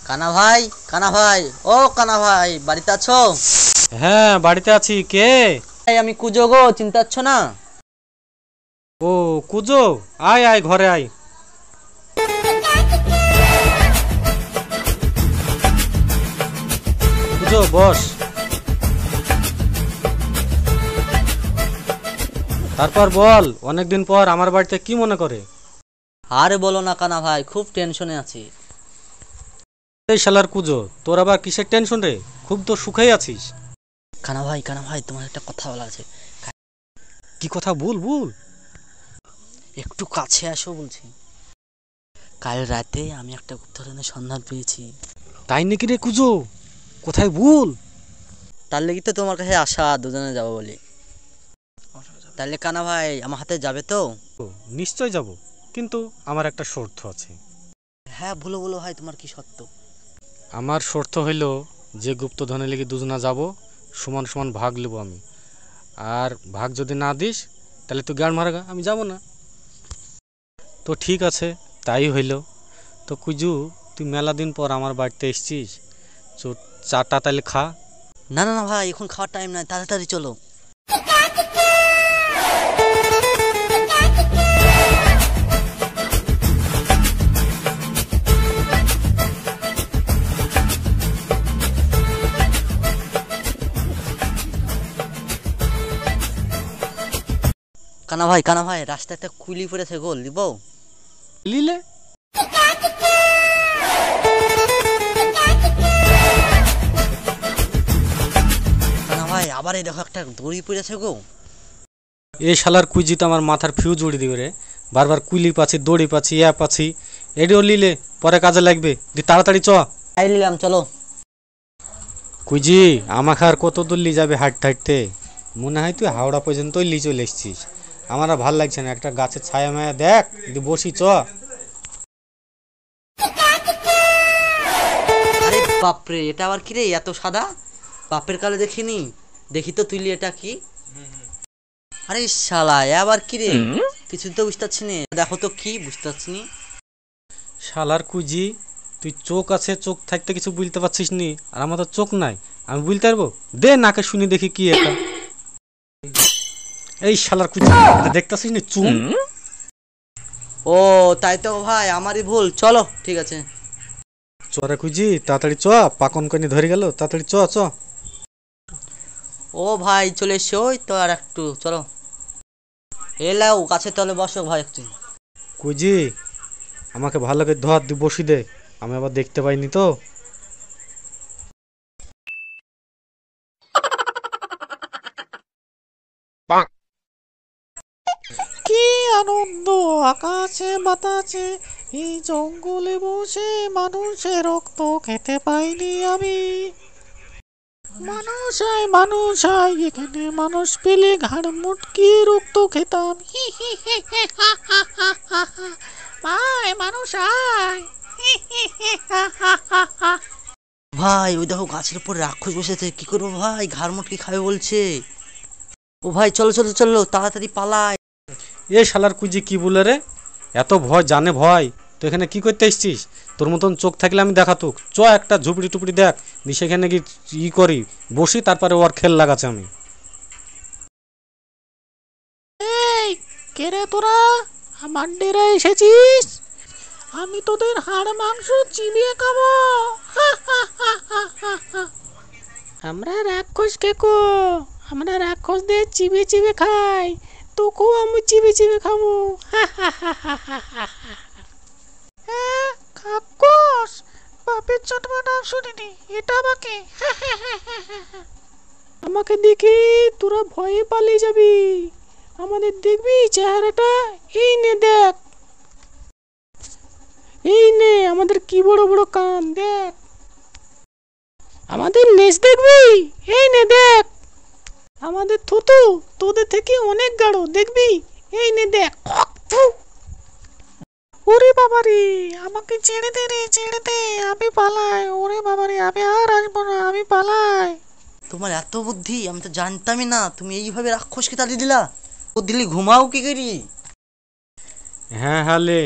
কানা ভাই, কানা ভাই, ও কানা ভাই, বাড়িতে আছো? হ্যাঁ, বাড়িতে আছি। কে? আমি কুজো গো, চিনতে পারছো না? ও কুজো, আয় আয় ঘরে আয়। কুজো বস। তারপর বল, অনেকদিন পর আমার বাড়িতে কি মনে করে? আরে বলো না কানা ভাই, খুব টেনশনে আছি। এই শালার কুজো, তোর আবার কিসের টেনশন রে? খুব তো সুখেই আছিস। কানা ভাই, কানা ভাই, তোমার একটা কথা বলা আছে। কি কথা? বল বল। একটু কাছে আসো বলছি। কাল রাতে আমি একটা গুপ্তধনের সন্ধান পেয়েছি। তাই নাকি রে কুজো? কোথায় বল? তার লেগে তো তোমার কাছে আসা, দুজনে যাবো বলি। তাহলে কানা ভাই আমার হাতে যাবে তো? নিশ্চয় যাব, কিন্তু আমার একটা শর্ত আছে। হ্যাঁ বলো বলো ভাই, তোমার কি সত্য? আমার শর্ত হইল, যে গুপ্তধনের লেগে দুজনা যাব, সমান সমান ভাগ নেব আমি। আর ভাগ যদি না দিস, তাহলে তুই গান মারাগা, আমি যাব না। তো ঠিক আছে, তাই হইল। তো কুজু, তুই মেলা দিন পর আমার বাড়িতে এসছিস, তো চাটা তাহলে খা। না না না ভাই, এখন খাওয়ার টাইম নাই, তাড়াতাড়ি চলো। কানা ভাই, কানা ভাই, রাস্তায় একটা কুলি পড়েছে গো, দিব? লিলে কানা ভাই, আবার এই দেখো একটা দড়ি পড়েছে গো। এ শালার কুইজি তো আমার মাথার ফিউজ উড়ি দিবে রে। বারবার কুইলি পাচ্ছি, দড়ি পাচ্ছি, ইয়া পাচ্ছি। এডিও লিলে, পরে কাজে লাগবে। দি তাড়াতাড়ি চ। আই নিলাম, চলো। কুইজি, আমাকে আর কত দূর লি যাবে হাঁটতে হাঁটতে? মনে হয় তুই হাওড়া পর্যন্তই লি চলে এসছিস। আমার আর ভাল লাগছে না, একটা গাছের ছায়া মায়া দেখ, দি বসি চ। আরে বাপরে, এটা আবার কি রে, এত সাদা? বাপের কালে দেখিনি। দেখি তো তুইলি, এটা কি? আরে শালা, এ আবার কি রে? কিছু তো বুঝতে পারছি না, দেখো তো কি, বুঝতে পারছি নি। শালার কুইজি, তুই চোখ আছে, চোখ থাকতে কিছু বুঝতে পারছিস নি, আর আমার তো চোখ নাই, আমি বুঝতে পারবো? দে নাকে শুনি দেখি কি এটা। এই শালার কুইজি, দেখতেছিস নি চুন? ও তাই তো ভাই, আমারই ভুল, চলো ঠিক আছে। চরে কুইজি, তাড়াতাড়ি চ। পাকন কনি ধরে গেল, তাড়াতাড়ি চ চ। ও ভাই চলে এসছো, ওই তো আর একটু, চলো। এলাও কাছে, তলে বসো ভাই একটু। কুইজি, আমাকে ভালো করে ধর, দি বসি দে, আমি আবার দেখতে পাইনি তো। কি আনন্দ আকাশে বাতাসে, এই জঙ্গলে বসে মানুষের রক্ত খেতে পাইনি আমি। মানুষ আয় এখানে, মানুষ পেলে ঘাড় মুটকি রক্ত খেতাম। হি হি হি হি হা হা হা হা হা। ভাই মানুষ আয়। হি হি হি হা হা হা হা। ভাই ওই দেখো গাছের উপর রাক্ষস বসেছে, কি করবো ভাই, ঘাড় মুটকি খাবে বলছে। ও ভাই চলো চলো চলো, তাড়াতাড়ি পালাই। এ শালার কুইজি কি বলে রে? এত ভয় জানে ভয়, তো এখানে কি করতে এসছিস? তোর মতন চোখ থাকলে আমি দেখাতুক। চ একটা ঝুপড়ি টুপড়ি দেখ, দি সেখানে কি ই করি, বসি, তারপরে ওর খেল লাগাচ্ছে আমি। এই কে রে তোরা, আমার ডেরা এসেছিস? আমি তোদের হাড় মাংস চিবিয়ে খাবো। হা হা হা হা হা হা। আমরা রাক্ষস কেকো, আমরা রাক্ষসদের চিবিয়ে চিবিয়ে খাই, তোকেও আমি চিবিয়ে চিবিয়ে খাবো। হা হা হা হা হা হা হা। হ্যাঁ, রাক্ষস, বাপের চটবা নাম শুনিনি, এটা আমাকে। হা হা হা হা হা হা। আমাকে দেখে তোরা ভয়ে পালিয়ে যাবি, আমাদের দেখবি চেহারাটা, এই নে দেখ, এই নে আমাদের কি বড় বড় কান দেখ, আমাদের নেজ দেখবি, এই নে দেখ, আমাদের থুতু তোদের থেকে অনেক গাঢ়, দেখবি, এই নে দেখ। ফু। ওরে বাবারে, আমাকে ছেড়ে দে রে, ছেড়ে দে, আমি পালাই। ওরে বাবারে, আমি আর আসবো না, আমি পালাই। তোমার এত বুদ্ধি, আমি তো জানতামই না তুমি এইভাবে রাক্ষসকে তাড়িয়ে দিলা। ও দিল্লি ঘুমাও কি করি? হ্যাঁ হ্যাঁ লে,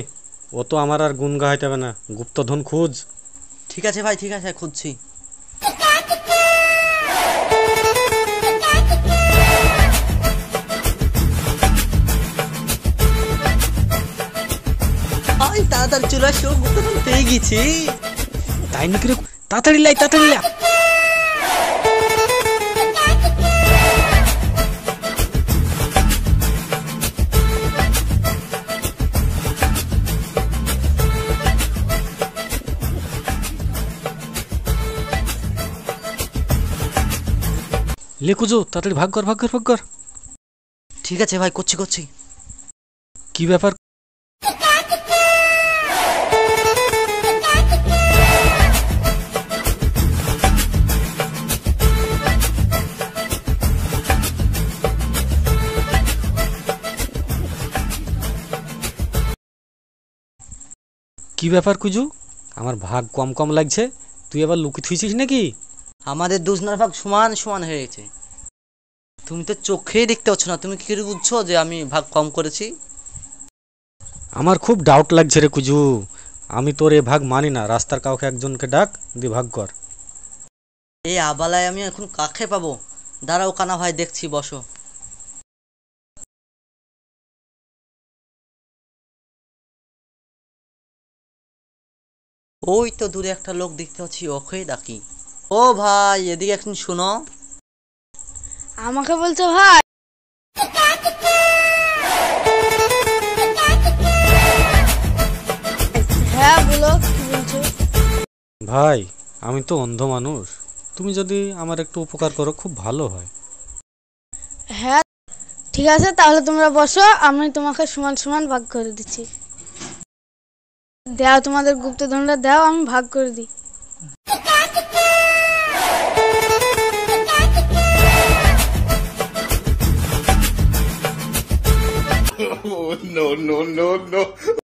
ও তো আমার আর গুণ গাইতে হবে না, গুপ্তধন খোঁজ। ঠিক আছে ভাই, ঠিক আছে, খুঁজছি। আই তাড়াতাড়ি চলে আসো, গুপ্তধন পেয়ে গেছি। তাই নাকি রে? তাড়াতাড়ি লাই, তাড়াতাড়ি লাই। লে কুজো, তাড়াতাড়ি ভাগ কর, ভাগ কর, ভাগ কর। ঠিক আছে ভাই, করছি করছি। কি ব্যাপার? কি ব্যাপার কুজু, আমার ভাগ কম কম লাগছে, তুই আবার লুকি থুইছিস নাকি? আমাদের দুজনের ভাগ সমান সমান হয়ে গেছে। তুমি তো চোখেই দেখতে পাচ্ছ না, তুমি কি করে বুঝছো যে আমি ভাগ কম করেছি? আমার খুব ডাউট লাগছে রে কুজু, আমি তোর এ ভাগ মানি না। রাস্তার কাউকে একজনকে ডাক, দিয়ে ভাগ কর। এই আবালায় আমি এখন কাকে পাবো? দাঁড়াও কানা ভাই, দেখছি, বসো। ওই তো দূরে একটা লোক দেখতে পাচ্ছি, ওকেই ডাকি। ও ভাই, এদিকে এখন শোনো। আমাকে বলছো ভাই? হ্যাঁ বলো, কি বলছো? ভাই, আমি তো অন্ধ মানুষ, তুমি যদি আমার একটু উপকার করো খুব ভালো হয়। হ্যাঁ ঠিক আছে, তাহলে তোমরা বসো, আমি তোমাকে সমান সমান ভাগ করে দিচ্ছি। দাও তোমাদের গুপ্তধনটা দাও, আমি ভাগ করে দিই। Oh, no, no, no, no.